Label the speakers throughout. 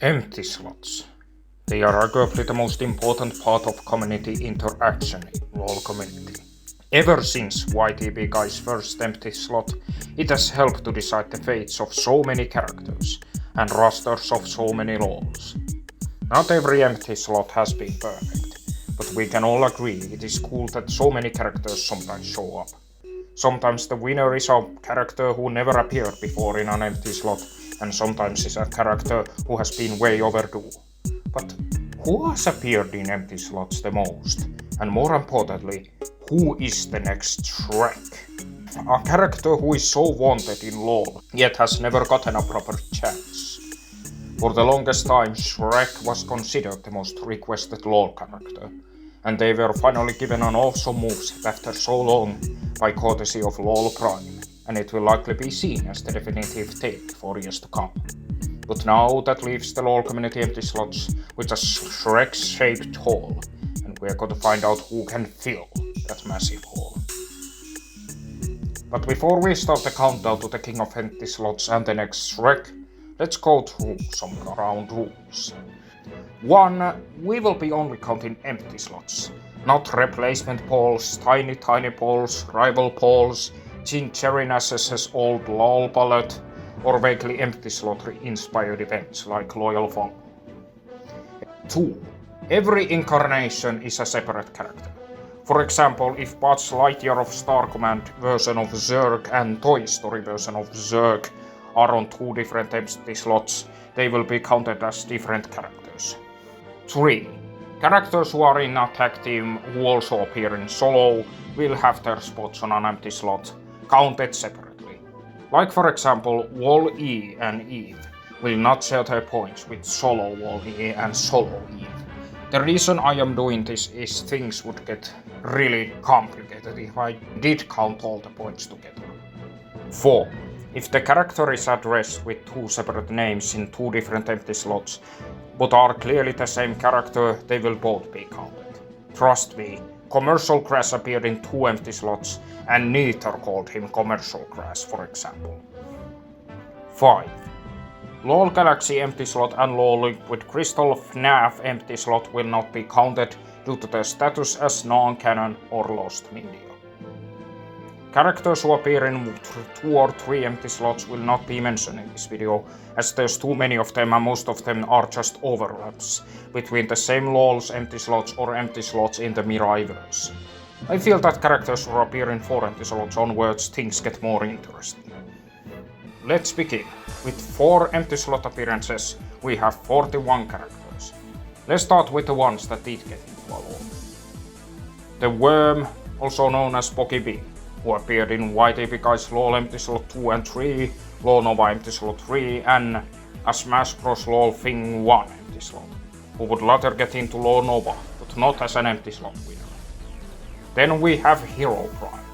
Speaker 1: Empty slots. They are arguably the most important part of community interaction in LoL community. Ever since YTB Guy's first empty slot, it has helped to decide the fates of so many characters and rosters of so many LoLs. Not every empty slot has been perfect, but we can all agree it is cool that so many characters sometimes show up. Sometimes the winner is a character who never appeared before in an empty slot, and sometimes is a character who has been way overdue. But who has appeared in empty slots the most? And more importantly, who is the next Shrek? A character who is so wanted in LoL, yet has never gotten a proper chance. For the longest time, Shrek was considered the most requested LoL character, and they were finally given an awesome moveset after so long by courtesy of LoL Prime, and it will likely be seen as the definitive take for years to come. But now that leaves the LoL community empty slots with a Shrek-shaped hole, and we're going to find out who can fill that massive hole. But before we start the countdown to the king of empty slots and the next Shrek, let's go through some ground rules. 1. We will be only counting empty slots, not replacement polls, tiny polls, rival polls, Gingerry Nass's old LoL ballot, or vaguely empty slot inspired events like Loyal Fong. 2. Every incarnation is a separate character. For example, if Buzz Lightyear of Star Command version of Zerg and Toy Story version of Zerg are on 2 different empty slots, they will be counted as different characters. 3. Characters who are in a tag team who also appear in solo will have their spots on an empty slot counted separately. Like for example, Wall-E and Eve will not share their points with solo Wall-E and solo Eve. The reason I am doing this is things would get really complicated if I did count all the points together. 4. If the character is addressed with 2 separate names in 2 different empty slots, but are clearly the same character, they will both be counted. Trust me, Commercial Crash appeared in 2 empty slots, and neither called him Commercial Crash, for example. 5. LoL Galaxy empty slot and LoL Liquid Crystal FNAF empty slot will not be counted due to their status as non-canon or lost media. Characters who appear in 2 or 3 empty slots will not be mentioned in this video, as there's too many of them and most of them are just overlaps between the same LoL's empty slots or empty slots in the Mirai verse. I feel that characters who appear in 4 empty slots onwards things get more interesting. Let's begin. With 4 empty slot appearances, we have 41 characters. Let's start with the ones that did get into our LoL. The Worm, also known as Poki B, who appeared in YTB Guy's LoL empty slot 2 and 3, LoL Nova empty slot 3, and a Smash Bros. LoL Thing 1 empty slot, who would later get into LoL Nova, but not as an empty slot winner. Then we have Hero Prime,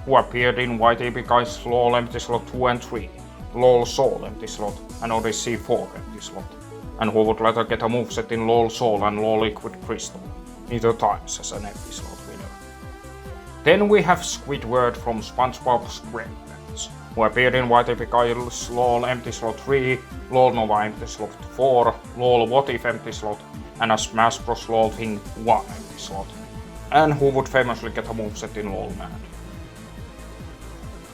Speaker 1: who appeared in YTB Guy's LoL empty slot 2 and 3, LoL Soul empty slot, and Odyssey 4 empty slot, and who would later get a moveset in LoL Soul and LoL Liquid Crystal, neither times as an empty slot winner. Then we have Squidward from SpongeBob SquarePants, who appeared in YTB Guy's LoL empty slot 3, LoL Nova empty slot 4, LoL What If empty slot, and a Smash Bros. LoL Thing 1 empty slot, and who would famously get a moveset in LoL Mad.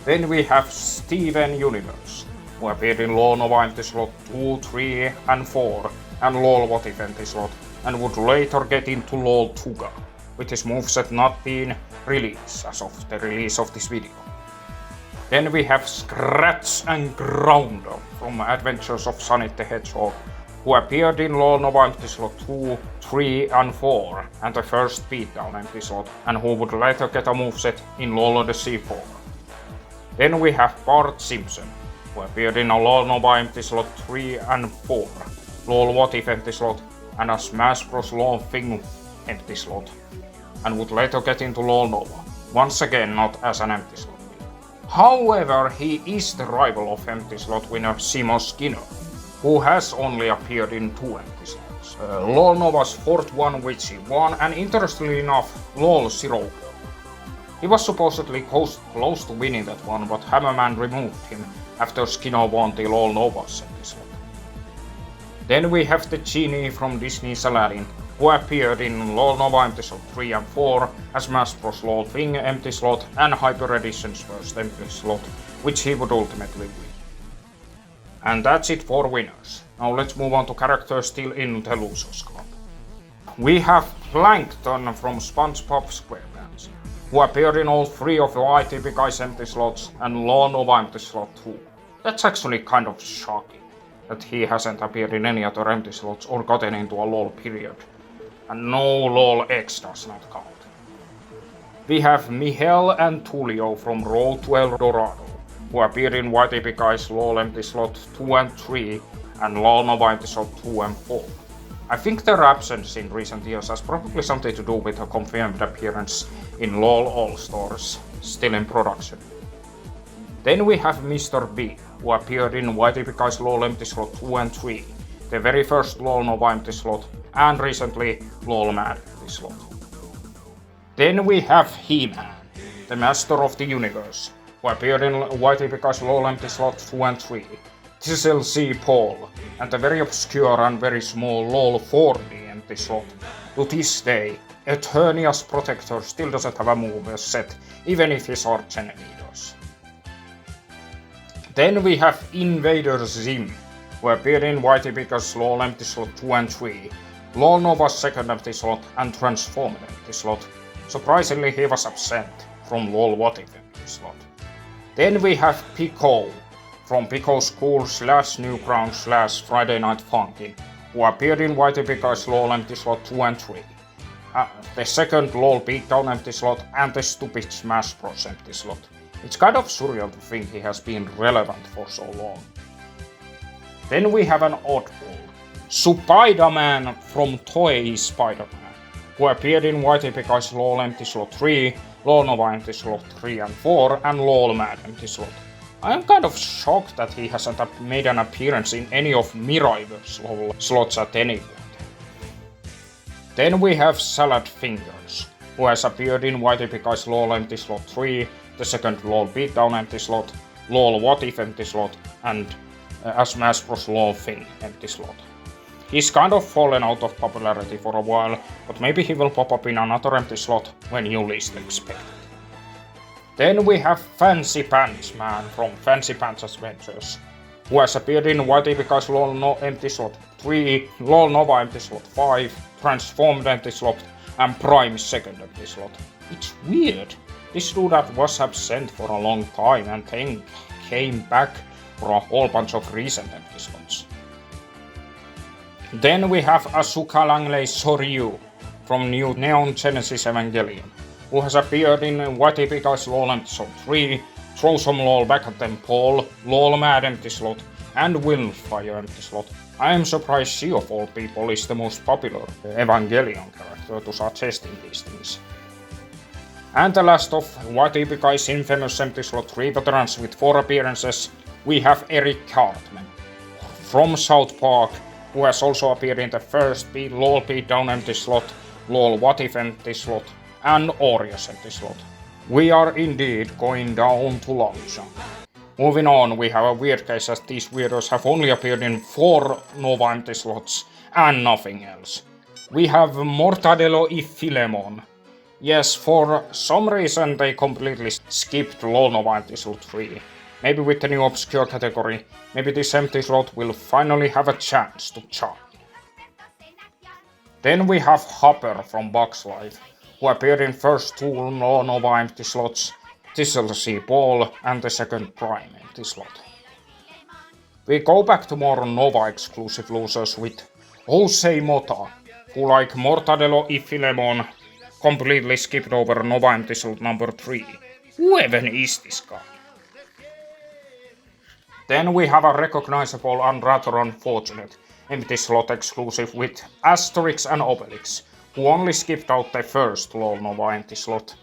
Speaker 1: Then we have Steven Universe, who appeared in LoL Nova empty slot 2, 3, and 4, and LoL What If empty slot, and would later get into LoL Tuga, with his moveset not being released as of the release of this video. Then we have Scratch and Grounder from Adventures of Sonic the Hedgehog, who appeared in LoL Nova empty slot 2, 3, and 4, and the first Beatdown empty slot, and who would later get a moveset in LoL Odyssey 4. Then we have Bart Simpson, who appeared in a LoL Nova empty slot 3 and 4, LoL What If empty slot, and a Smash Bros. LoL Thing empty slot, and would later get into LoL Nova, once again not as an empty slot winner. However, he is the rival of empty slot winner Simo Skinner, who has only appeared in 2 empty slots. LoL Nova's 4th one which he won, and interestingly enough, LoL Zero. He was supposedly close to winning that one, but Hammerman removed him after Skinner won the LoL Nova's empty slot. Then we have the genie from Disney's Aladdin, who appeared in LOL Nova Empty Slot 3 and 4 as Smash Bros. LOL Thing Empty Slot and Hyper Edition's first Empty Slot, which he would ultimately win. And that's it for winners. Now let's move on to characters still in the Losers Club. We have Plankton from SpongeBob SquarePants, who appeared in all 3 of the ITP Guys Empty Slots and LOL Nova Empty Slot 2. That's actually kind of shocking that he hasn't appeared in any other empty slots or gotten into a LOL period. And no LOL X does not count. We have Michel and Tulio from Road to El Dorado, who appeared in YTP Guys LOL Empty Slot 2 and 3 and LOL Nova Empty Slot 2 and 4. I think their absence in recent years has probably something to do with a confirmed appearance in LOL All-Stars, still in production. Then we have Mr. B, who appeared in YTP Guys LOL Empty Slot 2 and 3, the very first LOL Nova Empty Slot, and recently LOL Mad Empty Slot. Then we have He-Man, the Master of the Universe, who appeared in YTP Guys LOL Empty Slot 2 and 3, Thistle C. Paul, and the very obscure and very small LOL 4D Empty Slot. To this day, Eternia's Protector still doesn't have a move set, even if his arch enemy does. Then we have Invader Zim, who appeared in YTP Guys LOL Empty Slot 2 and 3, LOL Nova's second empty slot and Transformed Empty Slot. Surprisingly, he was absent from LOL What If Empty Slot. Then we have Pico from Pico School / Newgrounds / Friday Night Funkin', who appeared in YTP Guys LOL Empty Slot 2 and 3, the second LOL Beatdown Empty Slot and the stupid Smash Bros. Empty Slot. It's kind of surreal to think he has been relevant for so long. Then we have an oddball, Spider-Man from Toei Spider-Man, who appeared in YTP Guys LOL Empty Slot 3, LOL Nova Empty Slot 3 and 4, and LOL Mad Empty Slot. I am kind of shocked that he hasn't made an appearance in any of Mirai's LOL slots at any point. Then we have Salad Fingers, who has appeared in YTP Guys LOL Empty Slot 3, the second LOL Beatdown Empty Slot, LOL What If Empty Slot, and Smash Bros. LOL Thing Empty Slot. He's kind of fallen out of popularity for a while, but maybe he will pop up in another empty slot when you least expect it. Then we have Fancy Pants Man from Fancy Pants Adventures, who has appeared in YTP Guys LOL Empty Slot 3, LOL Nova Empty Slot 5, Transformed Empty Slot, and Prime second empty slot. It's weird. This dude was absent for a long time and then came back for a whole bunch of recent empty slots. Then we have Asuka Langley Soryu from New Neon Genesis Evangelion, who has appeared in YTP Guys LOL Empty Slot 3, Throw Some LOL Back at Them Paul, LOL Mad Empty Slot, and Wildfire Empty Slot. I am surprised she of all people is the most popular Evangelion character to suggest in these things. And the last of YTP Guys infamous Empty Slot 3 veterans with 4 appearances, we have Eric Cartman from South Park, who has also appeared in the first LOL Beatdown Empty Slot, LOL What If Empty Slot, and Orios Empty Slot. We are indeed going down to Longshan. Moving on, we have a weird case as these weirdos have only appeared in 4 Nova Empty Slots and nothing else. We have Mortadelo y Filemon. Yes, for some reason they completely skipped LOL Nova Empty Slot 3. Maybe with the new obscure category, maybe this empty slot will finally have a chance to shine. Then we have Hopper from Bugs Life, who appeared in first 2 LOL Nova Empty Slots, Thistle C. Ball, and the second Prime Empty Slot. We go back to more Nova exclusive losers with Jose Mota, who like Mortadelo y Filemon completely skipped over Nova Empty Slot number 3. Who even is this guy? Then we have a recognizable and rather unfortunate empty slot exclusive with Asterix and Obelix, who only skipped out the first LOL Nova Empty Slot.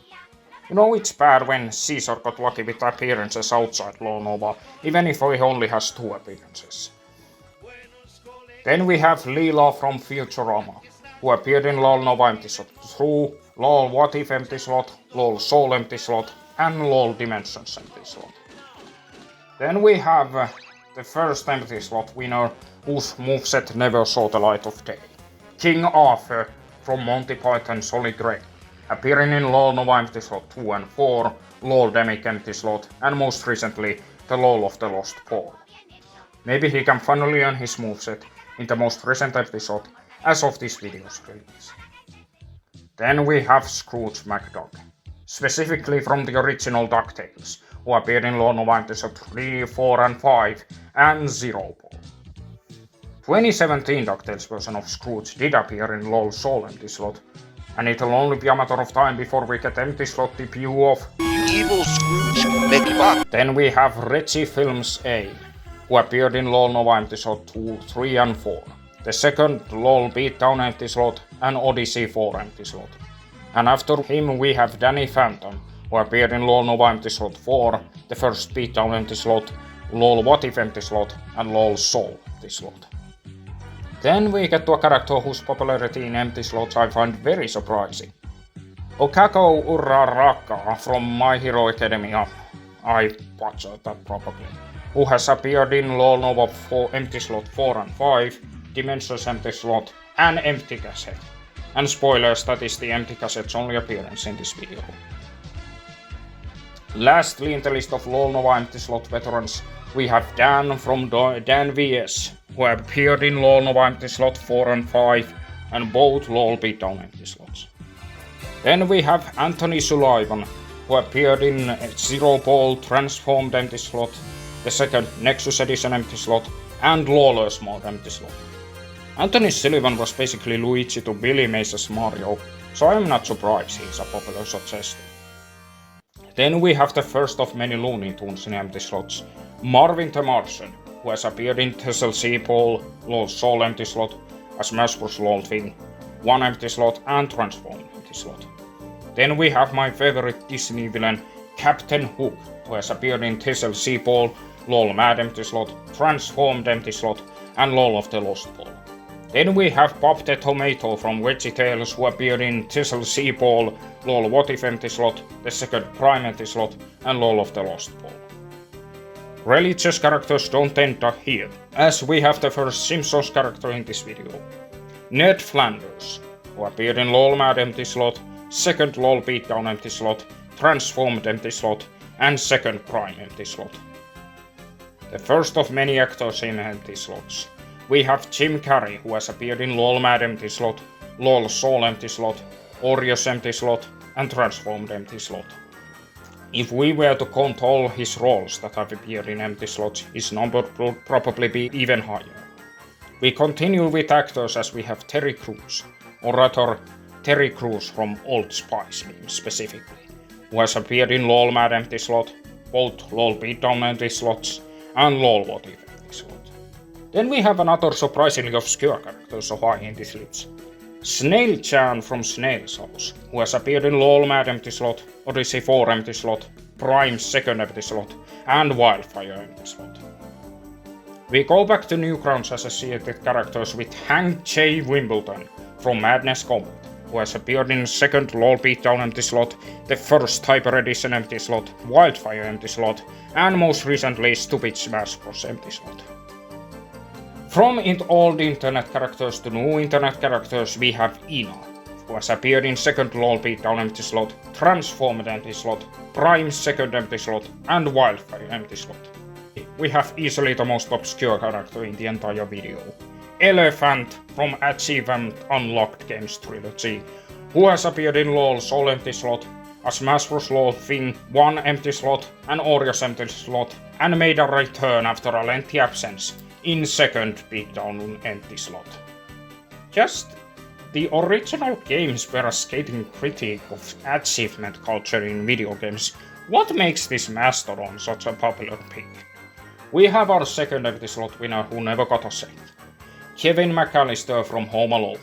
Speaker 1: You know, it's bad when Caesar got lucky with appearances outside LOL Nova, even if he only has 2 appearances. Then we have Leela from Futurama, who appeared in LOL Nova Empty Slot 2, LOL What If Empty Slot, LOL Soul Empty Slot, and LOL Dimensions Empty Slot. Then we have the first empty slot winner whose moveset never saw the light of day. King Arthur from Monty Python's Holy Grail, appearing in Lawl Nova Empty Slot 2 and 4, Lawl Demic Empty Slot, and most recently, the Lawl of the Lost Pole. Maybe he can finally earn his moveset in the most recent episode as of this video's release. Then we have Scrooge McDuck, specifically from the original DuckTales, who appeared in Lawl Nova Episode 3, 4 and 5, and Zero Ball. 2017 DuckTales version of Scrooge did appear in LOL Soul Empty Slot, and it'll only be a matter of time before we get Empty Slot debut of
Speaker 2: Evil Scrooge McDuck.
Speaker 1: Then we have Reggie Films A, who appeared in LOL Nova Empty Slot 2, 3 and 4, the second LOL Beatdown Empty Slot, and Odyssey 4 Empty Slot. And after him we have Danny Phantom, who appeared in LOL Nova Empty Slot 4, the first Beatdown Empty Slot, LOL What If Empty Slot, and LOL Soul Empty Slot. Then we get to a character whose popularity in empty slots I find very surprising. Okako Uraraka from My Hero Academia, I butchered that probably, who has appeared in LOL Nova 4, Empty Slot 4 and 5, Dimensions Empty Slot, and Empty Cassette. And spoilers, that is the Empty Cassette's only appearance in this video. Lastly in the list of LOL Nova Empty Slot veterans, we have Dan from Dan vs, who appeared in LOL Nova Empty Slot 4 and 5, and both LOL Beatdown Empty Slots. Then we have Anthony Sullivan, who appeared in Zero Ball Transformed Empty Slot, the second Nexus Edition Empty Slot, and Lawless Mode Empty Slot. Anthony Sullivan was basically Luigi to Billy Mays' Mario, so I am not surprised he is a popular suggestion. Then we have the first of many Looney Tunes in empty slots, Marvin the Martian, who has appeared in TSLC Ball, LOL Soul Empty Slot, a Smash Bros. LOL Thing, 1 Empty Slot, and Transform Empty Slot. Then we have my favorite Disney villain, Captain Hook, who has appeared in TSLC Ball, LOL Mad Empty Slot, Transformed Empty Slot, and LOL of the Lost Ball. Then we have Bob the Tomato from VeggieTales, who appeared in TSLC Ball, LOL What If Empty Slot, the second Prime Empty Slot, and LOL of the Lost Ball. Religious characters don't enter here, as we have the first Simpsons character in this video, Ned Flanders, who appeared in LOL Mad Empty Slot, second LOL Beatdown Empty Slot, Transformed Empty Slot, and second Prime Empty Slot. The first of many actors in empty slots. We have Jim Carrey, who has appeared in LOL Mad Empty Slot, LOL Soul Empty Slot, Oreos Empty Slot, and Transformed Empty Slot. If we were to count all his roles that have appeared in empty slots, his number would probably be even higher. We continue with actors as we have Terry Crews, or rather Terry Crews from Old Spice memes specifically, who has appeared in LOL Mad Empty Slot, both LOL Beatdown Empty Slots, and LOL What If Empty Slot. Then we have another surprisingly obscure character so high in this list, Snail-chan from Snail's House, who has appeared in LOL Mad Empty Slot, Odyssey 4 Empty Slot, Prime's second Empty Slot, and Wildfire Empty Slot. We go back to Newgrounds associated characters with Hank J. Wimbledon from Madness Combat, who has appeared in second LOL Beatdown Empty Slot, the first Hyper Edition Empty Slot, Wildfire Empty Slot, and most recently Stupid Smash Bros. Empty Slot. From old internet characters to new internet characters, we have Ina, who has appeared in second LOL Beatdown Empty Slot, Transformed Empty Slot, Prime's second Empty Slot, and Wildfire Empty Slot. We have easily the most obscure character in the entire video, Elephant from Achievement Unlocked Games Trilogy, who has appeared in LOL Soul Empty Slot, a Smash Bros. LOL Thing, 1 Empty Slot, and Oreos Empty Slot, and made a return after a lengthy absence in second Beatdown Empty Slot. Just the original games were a scathing critique of achievement culture in video games. What makes this Mastodon such a popular pick? We have our second Empty Slot winner who never got a set, Kevin McAllister from Home Alone.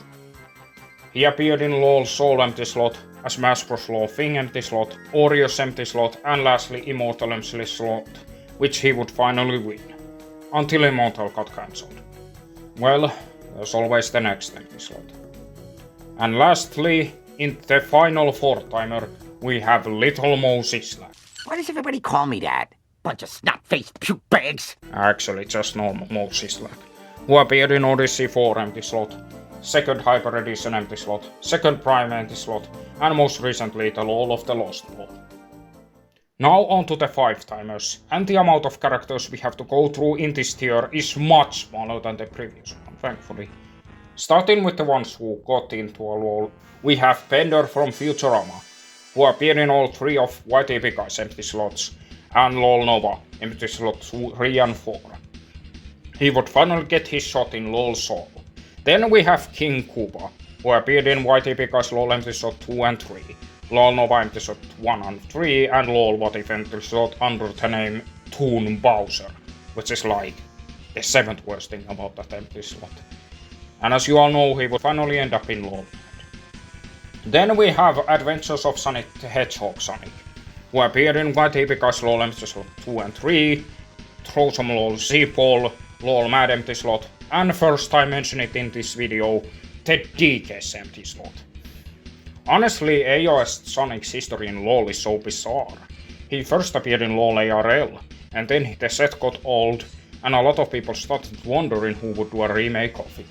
Speaker 1: He appeared in LOL Soul Empty Slot, a Smash Bros. LOL Thing Empty Slot, Oreos Empty Slot, and lastly Immortal Empty Slot, which he would finally win, until Immortal got cancelled. Well, there's always the next empty slot. And lastly, in the final four-timer, we have Little Mo Sisla.
Speaker 3: Why does everybody call me that? Bunch of snot-faced puke bags.
Speaker 1: Actually, just normal Moses lag. Who appeared in Odyssey 4 empty slot, second Hyper Edition empty slot, second Prime empty slot, and most recently the Lawl of the Lost Ball. Now on to the 5-timers, and the amount of characters we have to go through in this tier is much smaller than the previous one, thankfully. Starting with the ones who got into a Lawl, we have Bender from Futurama, who appeared in all 3 of YTP Guy's empty slots, and Lol Nova, empty slot 3 and 4. He would finally get his shot in Lol Soul. Then we have King Koopa, who appeared in YTP Guy's Lol empty slot 2 and 3, Lol Nova empty slot 1 and 3, and Lol What If empty slot under the name Toon Bowser, which is like the 7th worst thing about that empty slot. And as you all know, he would finally end up in Lol. Then we have Adventures of Sonic the Hedgehog Sonic, who appeared in YTP Guy's Lol empty slot 2 and 3, throw some Lol Z-Ball, Lol Mad empty slot, and first time mention it in this video, the DK's empty slot. Honestly, AOS Sonic's history in Lol is so bizarre. He first appeared in Lol ARL, and then the set got old, and a lot of people started wondering who would do a remake of it.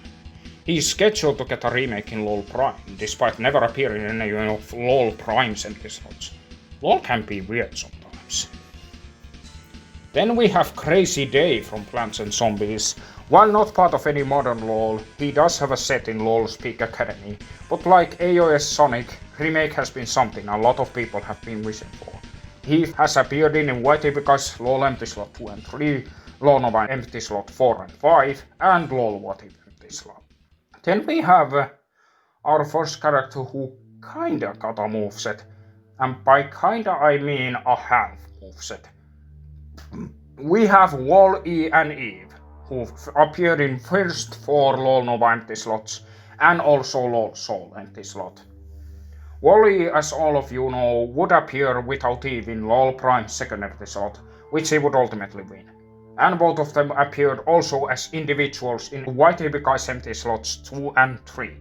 Speaker 1: He's scheduled to get a remake in Lol Prime, despite never appearing in any of Lol Prime's empty slots. Lol can be weird sometimes. Then we have Crazy Day from Plants and Zombies. While not part of any modern Lol, he does have a set in Lol's Peak Academy, but like AOS Sonic, remake has been something a lot of people have been wishing for. He has appeared in YTP Guy's Lol empty slot 2 and 3, Lol Nova empty slot 4 and 5, and Lol What If empty slot. Then we have our first character who kinda got a moveset, and by kinda I mean a half moveset. We have Wall-E and Eve, who appeared in first 4 Lol Nova empty slots and also Lol Soul empty slot. Wall-E, as all of you know, would appear without Eve in Lol Prime's second empty slot, which he would ultimately win. And both of them appeared also as individuals in YTP Guy's empty slots 2 and 3.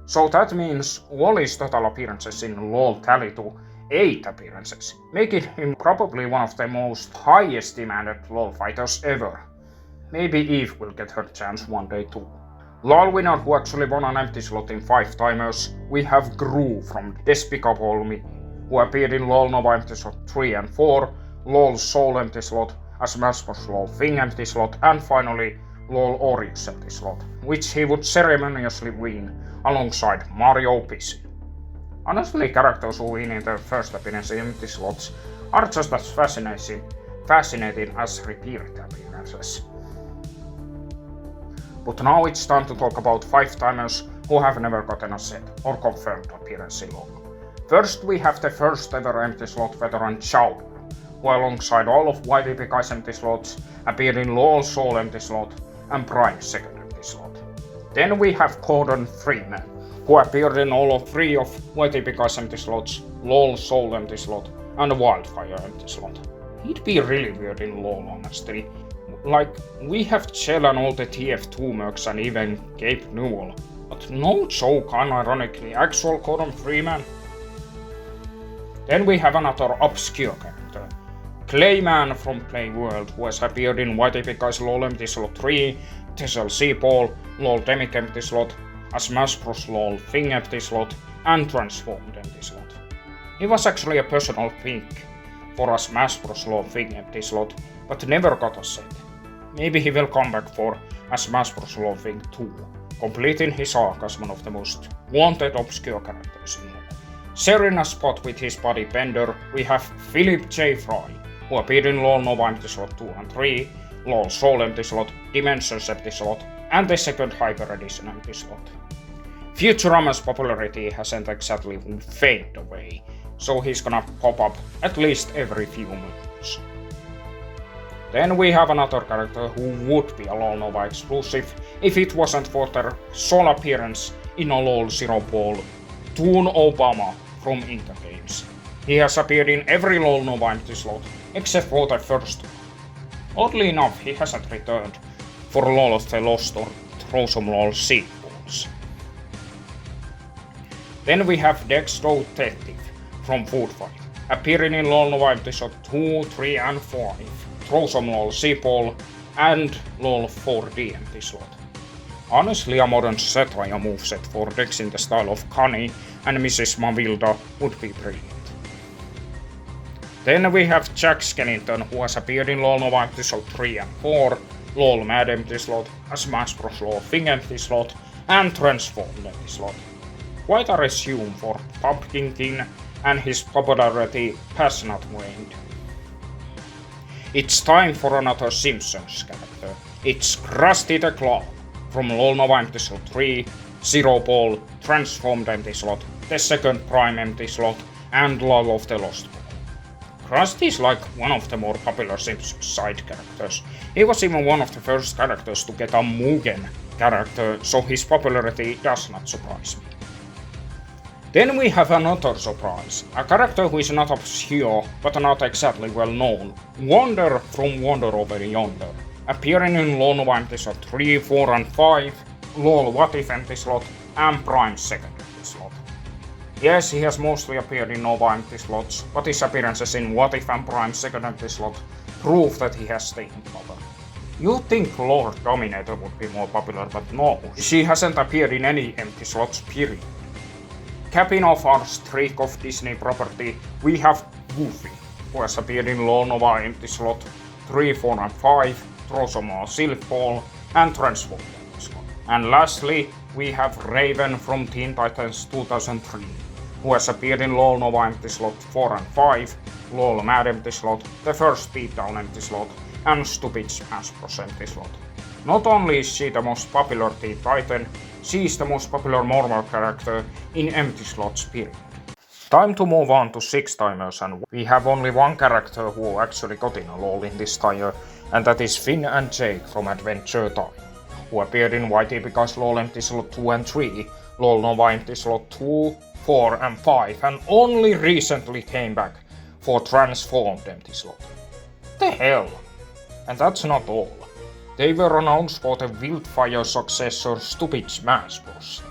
Speaker 1: So that means Wall-E's total appearances in Lol tally to 8 appearances, making him probably one of the most highest demanded Lol fighters ever. Maybe Eve will get her chance one day too. Lol winner who actually won an empty slot in 5-timers, we have Gru from Despicable Me, who appeared in Lol Nova empty slot 3 and 4, Lol Soul empty slot, a Smash Bros. Lol Thing empty slot, and finally Lol Oryx empty slot, which he would ceremoniously win alongside Mario Pissi. Honestly, characters who win in their first appearance in empty slots are just as fascinating as repeated appearances. But now it's time to talk about 5-timers who have never gotten a set or confirmed appearance in Lol. First we have the first ever empty slot veteran Chowder, who alongside all of YTP Guy's empty slots appeared in Lol Soul empty slot and Prime's second empty slot. Then we have Gordon Freeman, who appeared in all of 3 of YTP Guy's empty slots, Lol Soul empty slot and Wildfire empty slot. He'd be really weird in Lol honestly. Like, we have Chell and all the TF2 mercs and even Gabe Newell, but no joke, unironically, actual Gordon Freeman. Then we have another obscure character, Clayman from Playworld, who has appeared in YTP Guy's Lol empty slot 3, Tessel Seaball, Lol Demic empty slot, a Smash Bros. Lol Thing empty slot, and Transformed empty slot. He was actually a personal pick for a Smash Bros. Lol Thing empty slot, but never got a set. Maybe he will come back for a Smash Bros. Lol Thing 2, completing his arc as one of the most wanted obscure characters in Lol. Sharing a spot with his buddy Bender, we have Philip J. Fry, who appeared in Lol Nova empty slot 2 and 3, Lol Soul empty slot, Dimensions empty slot, and the second Hyper Edition empty slot. Futurama's popularity hasn't exactly faded away, so he's gonna pop up at least every few months. Then we have another character who would be a Lol Nova exclusive if it wasn't for their sole appearance in a Lol Zero Ball, Toon Obama from Inca Games. He has appeared in every Lol Nova empty slot except for the first one. Oddly enough, he hasn't returned for Lol of the Lost or Throw Some Lol sequels. Then we have Dexter Detective from Food Fight, appearing in Lol Nova empty slot 2, 3 and 5, throw some Lawl C-ball, and Lawl 4D empty slot. Honestly, a modern Satire moveset for decks in the style of Connie and Mrs. Mavilda would be brilliant. Then we have Jack Skellington, who has appeared in Lawl Nova Empty Slot 3 and 4, Lawl Mad Empty Slot, a Smash Bros. Law Thing Empty Slot, and Transformed Empty Slot. Quite a resume for Pumpkin King, and his popularity has not waned. It's time for another Simpsons character. It's Krusty the Clown from Lawl Nova Empty Slot 3, Zero Ball, Transformed Empty Slot, the second Prime Empty Slot, and Law of the Lost Ball. Krusty is like one of the more popular Simpsons side characters. He was even one of the first characters to get a Mugen character, so his popularity does not surprise me. Then we have another surprise, a character who is not obscure but not exactly well known, Wonder from Wonder Over Yonder, appearing in Lawl Nova Empty Slot 3, 4 and 5, Lawl What If Empty Slot, and Prime Second Empty Slot. Yes, he has mostly appeared in Nova Empty Slots, but his appearances in What If and Prime Second Empty Slot prove that he has staying power. You'd think Lord Dominator would be more popular, but no, she hasn't appeared in any empty slots period. Capping off our streak of Disney property, we have Goofy, who has appeared in Lawl Nova Empty Slot 3, 4 and 5, Throw Some More Silk Ball, and Transform Empty Slot. And lastly, we have Raven from Teen Titans 2003, who has appeared in Lawl Nova Empty Slot 4 and 5, Lawl Mad Empty Slot, the first Beatdown Empty Slot, and Stupid Smash Bros. Empty Slot. Not only is she the most popular Teen Titan, she is the most popular normal character in empty slots period. Time to move on to 6-timers, and we have only one character who actually got in a Lawl in this tier, and that is Finn and Jake from Adventure Time, who appeared in YTPK's Lawl Empty Slot 2 and 3, Lawl Nova Empty Slot 2, 4 and 5, and only recently came back for Transformed Empty Slot. The hell? And that's not all. They were announced for the Wildfire successor Stupid Smash Bros.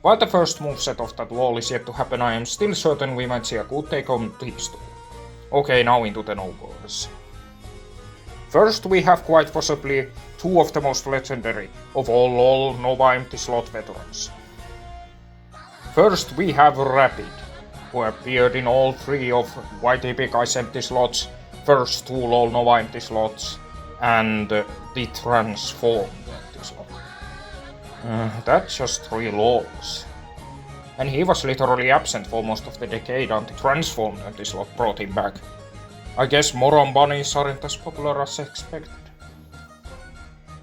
Speaker 1: While the first moveset of that Lawl is yet to happen, I am still certain we might see a good take on these two. Okay, now into the no-goers. First, we have quite possibly two of the most legendary of all Lawl Nova Empty Slot veterans. First, we have Rapid, who appeared in all three of YTPK's empty slots, first two Lawl Nova Empty Slots, and the Transformed Empty Slot. That's just 3 Lawls. And he was literally absent for most of the decade until Transformed Empty Slot brought him back. I guess moron bunnies aren't as popular as expected.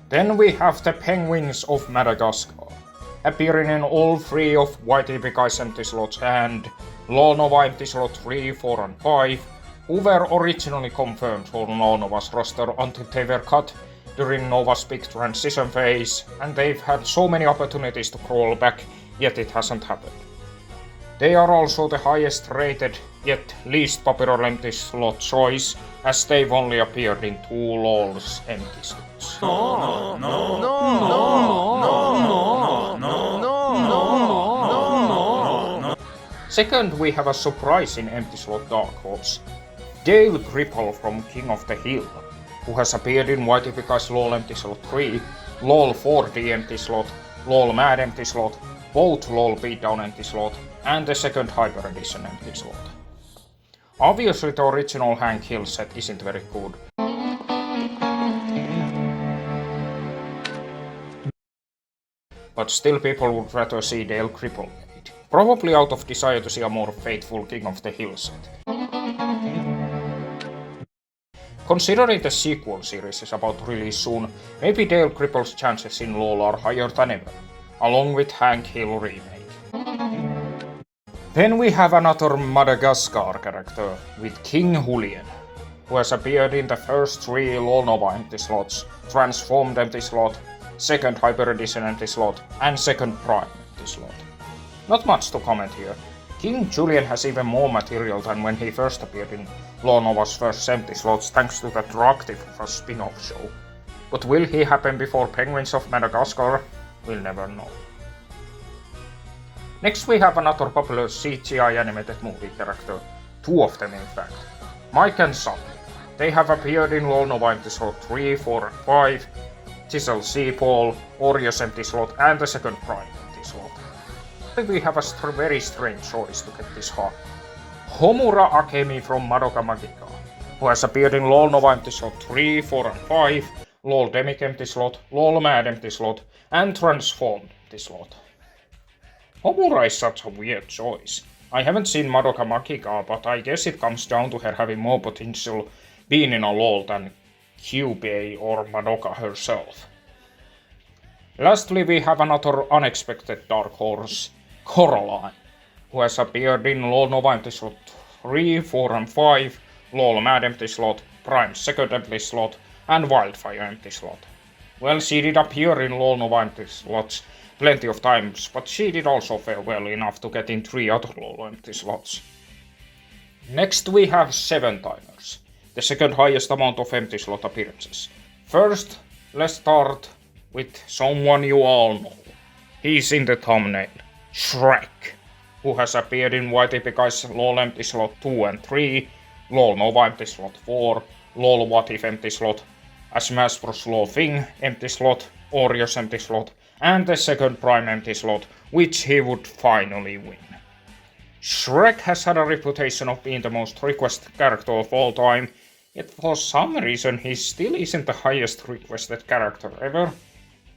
Speaker 1: Then we have the Penguins of Madagascar, appearing in all 3 of YTPK's empty slots and Lawl Nova Empty Slot 3, 4 and 5, who were originally confirmed for Lawl Nova's roster until they were cut during Nova's big transition phase, and they've had so many opportunities to crawl back, yet it hasn't happened. They are also the highest rated, yet least popular empty slot choice, as they've only appeared in 2 Lawl's empty slots. Second, we have a surprise in empty slot Dark Horse. Dale Cripple from King of the Hill, who has appeared in YTPK's Lawl Empty Slot 3, Lawl 4D Empty Slot, Lawl Mad Empty Slot, both Lawl Beatdown Empty Slot, and the second Hyper Edition Empty Slot. Obviously the original Hank Hill set isn't very good. But still people would rather see Dale Cripple made, probably out of desire to see a more faithful King of the Hill set. Considering the sequel series is about to release soon, maybe Dale Cripple's chances in Lawl are higher than ever, along with Hank Hill remake. Then we have another Madagascar character with King Julien, who has appeared in the first 3 Lawl Nova empty slots, Transformed empty slot, second Hyper Edition empty slot, and second Prime empty slot. Not much to comment here. King Julien has even more material than when he first appeared in Lawl Nova's first empty slots thanks to the Dractive of a spin-off show. But will he happen before Penguins of Madagascar? We'll never know. Next we have another popular CGI animated movie character, 2 of them in fact, Mike and Sully, They have appeared in Lawl Nova empty slot 3, 4, and 5, Chisel Seapole, Orios empty slot, and the second Prime empty slot. We have a very strange choice to get this hard. Homura Akemi from Madoka Magica, who has appeared in Lawl Nova empty slot 3, 4, and 5, Lawl Demic empty slot, Lawl Mad empty slot, and Transformed empty slot. Homura is such a weird choice. I haven't seen Madoka Magica, but I guess it comes down to her having more potential being in a LOL than Kyubey or Madoka herself. Lastly, we have another unexpected dark horse, Coraline, who has appeared in LOL Nova empty slot 3, 4, and 5, LOL Mad empty slot, Prime second empty slot, and Wildfire empty slot. Well, she did appear in LOL Nova empty slots plenty of times, but she did also fare well enough to get in 3 other LOL empty slots. Next we have 7 timers, the second highest amount of empty slot appearances. First, let's start with someone you all know. He's in the thumbnail, Shrek, who has appeared in YTPK's LOL empty slot 2 and 3, LOL Nova empty slot 4, LOL What If empty slot, a Smash Bros. LOL Thing empty slot, Orios empty slot, and the second Prime empty slot, which he would finally win. Shrek has had a reputation of being the most requested character of all time, yet for some reason he still isn't the highest requested character ever.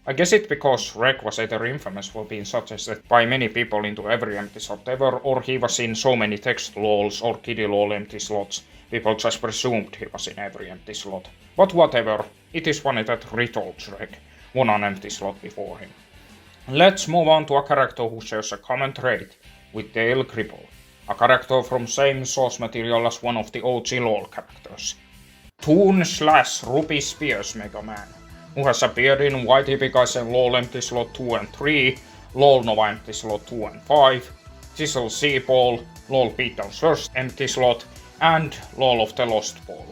Speaker 1: I guess it's because Shrek was either infamous for being suggested by many people into every empty slot ever, or he was in so many text LOLs or kiddie LOL empty slots, people just presumed he was in every empty slot. But whatever, it is funny that Retold Shrek won an empty slot before him. Let's move on to a character who shares a common trait with Dale Cripple, a character from same source material as one of the OG LOL characters. Toon/Ruby Spears Mega Man, who has appeared in YTPK's LOL empty slot 2 and 3, LOL Nova empty slot 2 and 5, Chisel Seapole, LOL Beatdown's first empty slot, and LOL of the Lost Ball.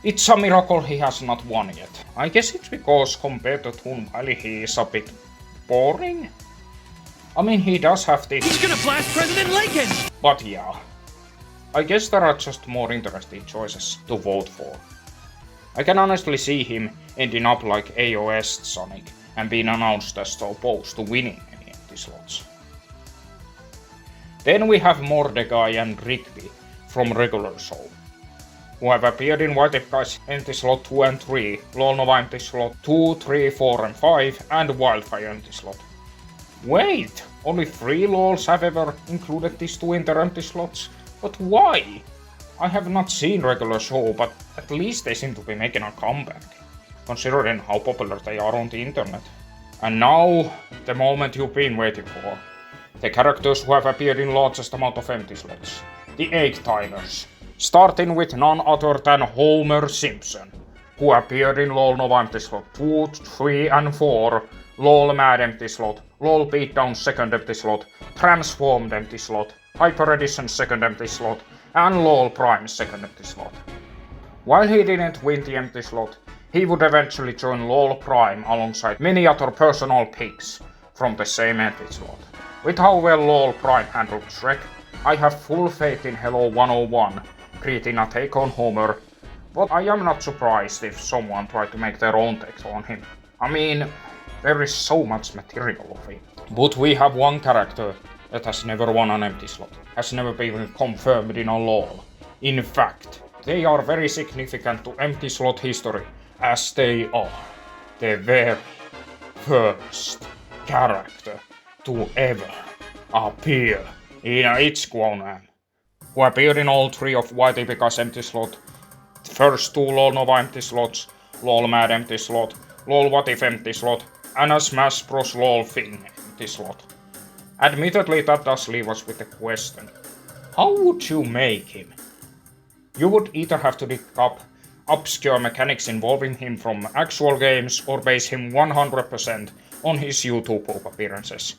Speaker 1: It's a miracle he has not won yet. I guess it's because compared to Toon Valley he is a bit boring? I mean, he does have this...
Speaker 3: He's gonna blast President Lincoln!
Speaker 1: But yeah. I guess there are just more interesting choices to vote for. I can honestly see him ending up like AOS Sonic and being announced as so opposed to winning any empty slots. Then we have Mordecai and Rigby from regular show, who have appeared in YTPK's empty slot 2 and 3, LOL Nova empty slot 2, 3, 4 and 5, and Wildfire empty slot. Wait, only 3 LOLs have ever included these 2 in their empty slots? But why? I have not seen regular show, but at least they seem to be making a comeback, considering how popular they are on the internet. And now, the moment you've been waiting for. The characters who have appeared in largest amount of empty slots. The 8 timers. Starting with none other than Homer Simpson, who appeared in LOL Nova empty slot 2, 3 and 4, LOL Mad empty slot, LOL Beatdown second empty slot, Transformed empty slot, Hyper Edition second empty slot, and LOL Prime second empty slot. While he didn't win the empty slot, he would eventually join LOL Prime alongside many other personal picks from the same empty slot. With how well LOL Prime handled Shrek, I have full faith in Hello 101 creating a take on Homer, but I am not surprised if someone tried to make their own take on him. I mean, there is so much material of him. But we have one character that has never won an empty slot, has never been confirmed in a LOL. In fact, they are very significant to empty slot history, as they are the very first character to ever appear in a Ichigo, who appeared in all 3 of YTPK's empty slot, first 2 LOL Nova empty slots, LOL Mad empty slot, LOL What If empty slot, and a Smash Bros. LOL Thing empty slot. Admittedly, that does leave us with a question. How would you make him? You would either have to dig up obscure mechanics involving him from actual games or base him 100% on his YouTube appearances.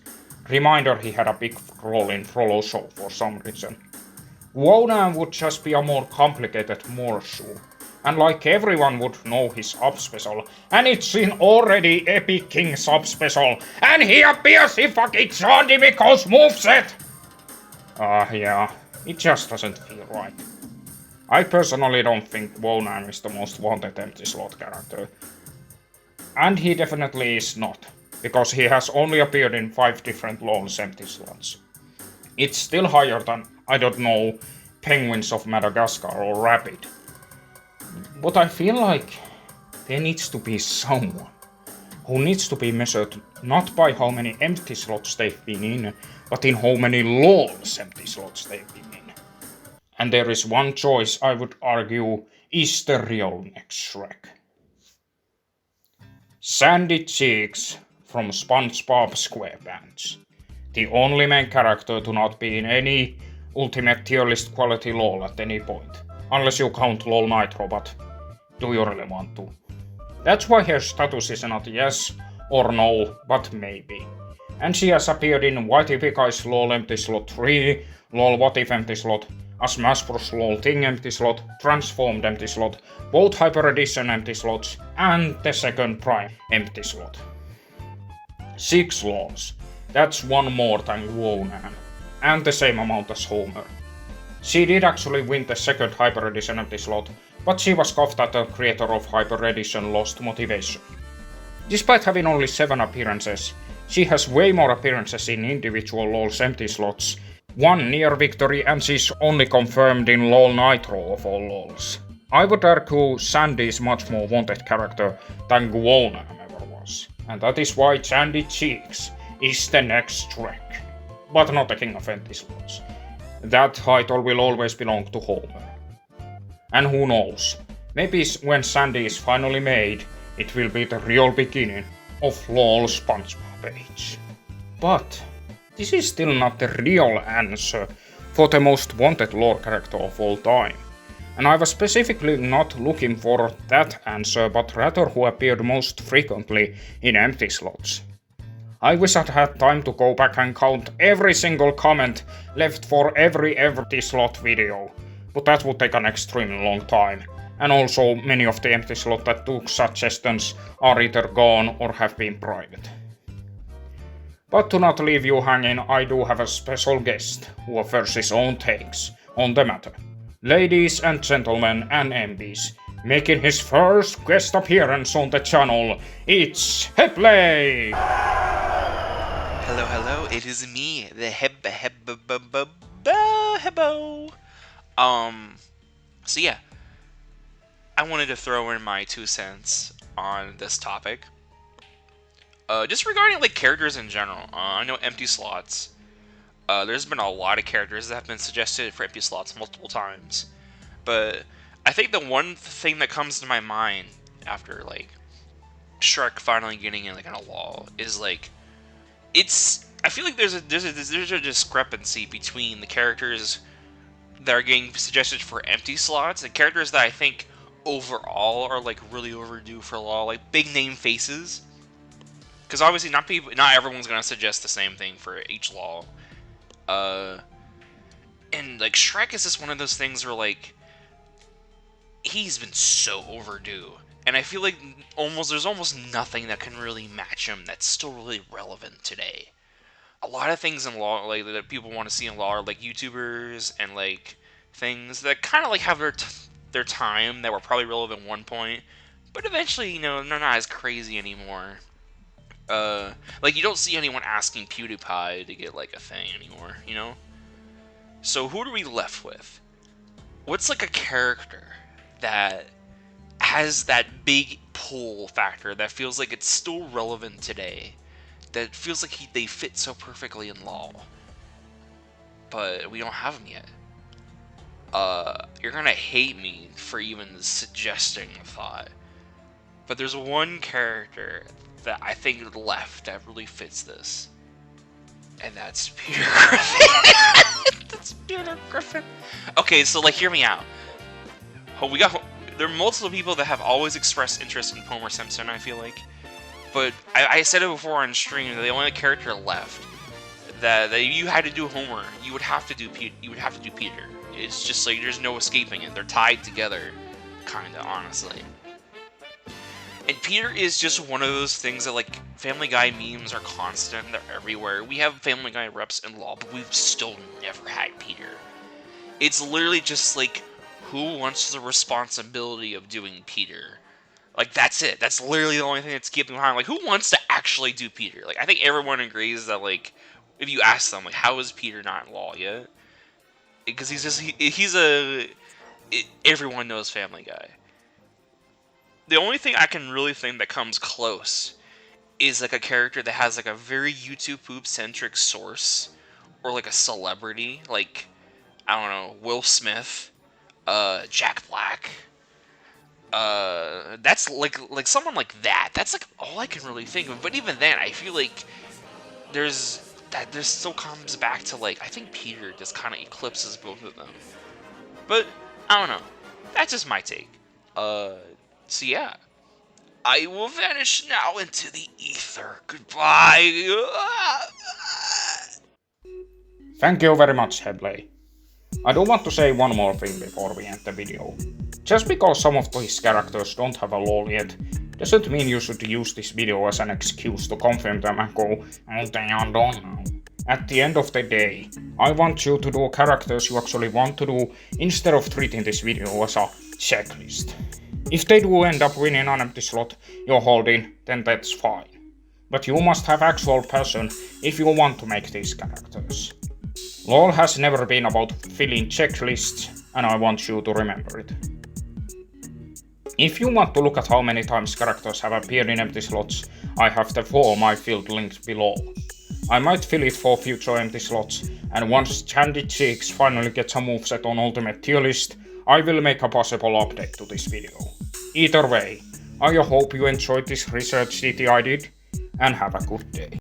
Speaker 1: Reminder, he had a big role in Frollo Show for some reason. Wonan would just be a more complicated Morshu, and like everyone would know his sub-special, and it's in already Epic King sub-special, and he appears in fucking Sandy Miko's moveset! Yeah, it just doesn't feel right. I personally don't think Wonan is the most wanted empty slot character. And he definitely is not, because he has only appeared in 5 different Lawl's empty slots. It's still higher than, I don't know, Penguins of Madagascar or Rabbit. But I feel like there needs to be someone who needs to be measured not by how many empty slots they've been in, but in how many Lawl's empty slots they've been in. And there is one choice I would argue is the real next Shrek. Sandy Cheeks from SpongeBob SquarePants. The only main character to not be in any ultimate tier list quality LOL at any point. Unless you count LOL Nitro, but do you really want to? That's why her status is not yes or no, but maybe. And she has appeared in YTV Guy's LOL Empty Slot 3, LOL What If Empty Slot, a Smash Bros. LOL Thing Empty Slot, Transformed Empty Slot, both Hyper Edition Empty Slots, and the second Prime Empty Slot. 6 LOLs. That's one more than Wonan, and the same amount as Homer. She did actually win the second Hyper Edition empty slot, but she was scoffed at the creator of Hyper Edition lost motivation. Despite having only 7 appearances, she has way more appearances in individual LOL's empty slots, 1 near victory, and she's only confirmed in LOL Nitro of all LOLs. I would argue Sandy is much more wanted character than Wonan ever was, and that is why Sandy Cheeks is the next Shrek, but not the king of empty slots. That title will always belong to Homer. And who knows, maybe when Sandy is finally made, it will be the real beginning of LOL SpongeBob age. But this is still not the real answer for the most wanted lore character of all time. And I was specifically not looking for that answer, but rather who appeared most frequently in empty slots. I wish I'd had time to go back and count every single comment left for every empty slot video, but that would take an extremely long time, and also many of the empty slot that took suggestions are either gone or have been private. But to not leave you hanging, I do have a special guest who offers his own takes on the matter. Ladies and gentlemen and MBs, making his first guest appearance on the channel, it's Hepley!
Speaker 2: Hello, hello, it is me, the Hebbo. So yeah, I wanted to throw in my 2 cents on this topic. Just regarding, like, characters in general. I know empty slots. There's been a lot of characters that have been suggested for empty slots multiple times. But I think the one thing that comes to my mind after, like, Shrek finally getting in, like, in a Lawl is, like, I feel like there's a discrepancy between the characters that are getting suggested for empty slots and characters that I think overall are, like, really overdue for LOL, like big name faces. Because obviously not everyone's gonna suggest the same thing for each LOL. And like Shrek is just one of those things where, like, he's been so overdue. And I feel like there's almost nothing that can really match him that's still really relevant today. A lot of things in LOL, like, that people want to see in LOL are, like, YouTubers and, like, things that kind of, like, have their time that were probably relevant at one point, but eventually, you know, they're not as crazy anymore. Like, you don't see anyone asking PewDiePie to get, like, a thing anymore, you know? So who are we left with? What's, like, a character that has that big pull factor that feels like it's still relevant today, that feels like they fit so perfectly in LOL, but we don't have them yet? You're gonna hate me for even suggesting the thought, but there's one character that I think left that really fits this, and that's Peter Griffin. That's Peter Griffin. Okay, so, like, hear me out. There are multiple people that have always expressed interest in Homer Simpson, I feel like. But I said it before on stream that the only character left that you had to do Homer, you would have to do Peter. It's just like there's no escaping it. They're tied together, kinda, honestly. And Peter is just one of those things that, like, Family Guy memes are constant. They're everywhere. We have Family Guy reps in LOL, but we've still never had Peter. It's literally just like, who wants the responsibility of doing Peter? Like, that's it. That's literally the only thing that's keeping behind. Like, who wants to actually do Peter? Like, I think everyone agrees that, like, if you ask them, like, how is Peter not in Law yet? Because he's everyone knows Family Guy. The only thing I can really think that comes close is, like, a character that has, like, a very YouTube poop-centric source, or, like, a celebrity, like, I don't know, Will Smith, Jack Black. That's like someone like that. That's like all I can really think of. But even then, I feel like there's still comes back to, like, I think Peter just kind of eclipses both of them. But I don't know. That's just my take. So yeah, I will vanish now into the ether. Goodbye.
Speaker 1: Thank you very much, Headley. I do want to say one more thing before we end the video. Just because some of these characters don't have a Lawl yet, doesn't mean you should use this video as an excuse to confirm them and go, oh, they are done now. At the end of the day, I want you to do characters you actually want to do instead of treating this video as a checklist. If they do end up winning an empty slot you're holding, then that's fine. But you must have actual passion if you want to make these characters. Lawl has never been about filling checklists, and I want you to remember it. If you want to look at how many times characters have appeared in empty slots, I have the form I filled linked below. I might fill it for future empty slots, and once Chandy Cheeks finally gets a moveset on Ultimate Tier List, I will make a possible update to this video. Either way, I hope you enjoyed this research CT I did, and have a good day.